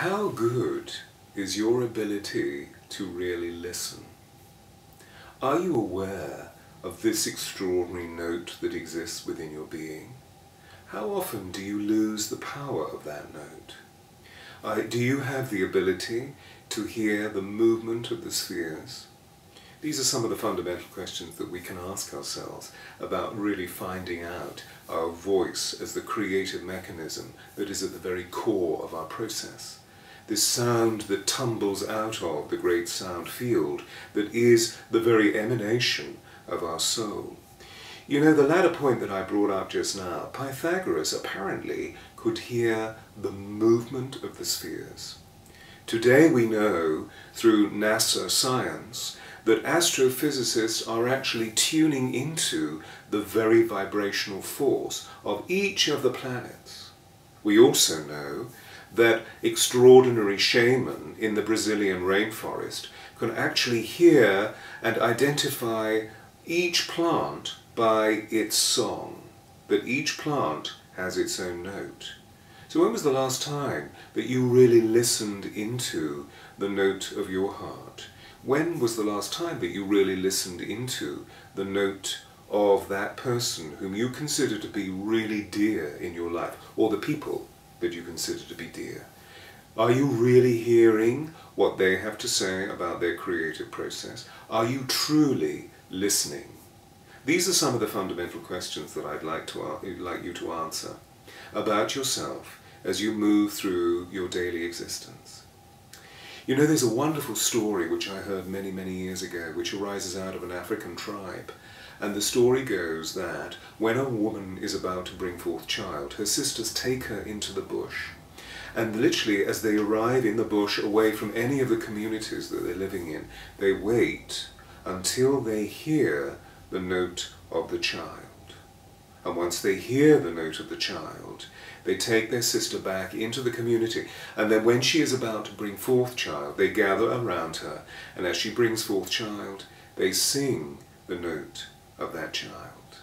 How good is your ability to really listen? Are you aware of this extraordinary note that exists within your being? How often do you lose the power of that note? Do you have the ability to hear the movement of the spheres? These are some of the fundamental questions that we can ask ourselves about really finding out our voice as the creative mechanism that is at the very core of our process. This sound that tumbles out of the great sound field that is the very emanation of our soul. You know, the latter point that I brought up just now, Pythagoras apparently could hear the movement of the spheres. Today we know through NASA science that astrophysicists are actually tuning into the very vibrational force of each of the planets. We also know that extraordinary shaman in the Brazilian rainforest can actually hear and identify each plant by its song, that each plant has its own note. So when was the last time that you really listened into the note of your heart? When was the last time that you really listened into the note of that person whom you consider to be really dear in your life, or the people that you consider to be dear? Are you really hearing what they have to say about their creative process? Are you truly listening? These are some of the fundamental questions that I'd like you to answer about yourself as you move through your daily existence. You know, there's a wonderful story which I heard many, many years ago, which arises out of an African tribe. And the story goes that when a woman is about to bring forth child, her sisters take her into the bush. And literally, as they arrive in the bush, away from any of the communities that they're living in, they wait until they hear the note of the child. And once they hear the note of the child, they take their sister back into the community. And then when she is about to bring forth child, they gather around her. And as she brings forth child, they sing the note of that child.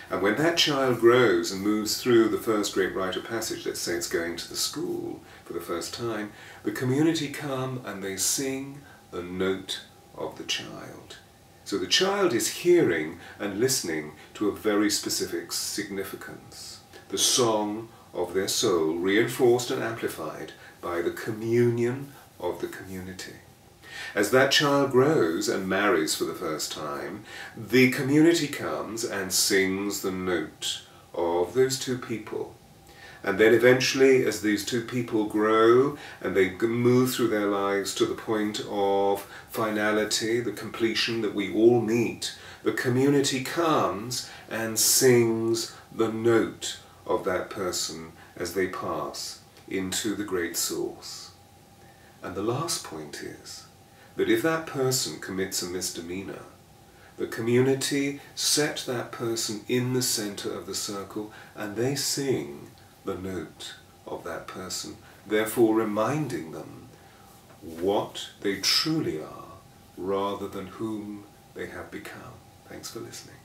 And when that child grows and moves through the first great rite of passage, let's say it's going to the school for the first time, the community come and they sing the note of the child. So the child is hearing and listening to a very specific significance. The song of their soul, reinforced and amplified by the communion of the community. As that child grows and marries for the first time, the community comes and sings the note of those two people. And then eventually, as these two people grow and they move through their lives to the point of finality, the completion that we all meet, the community comes and sings the note of that person as they pass into the great source. And the last point is that if that person commits a misdemeanor, the community set that person in the center of the circle and they sing the note of that person, therefore reminding them what they truly are rather than whom they have become. Thanks for listening.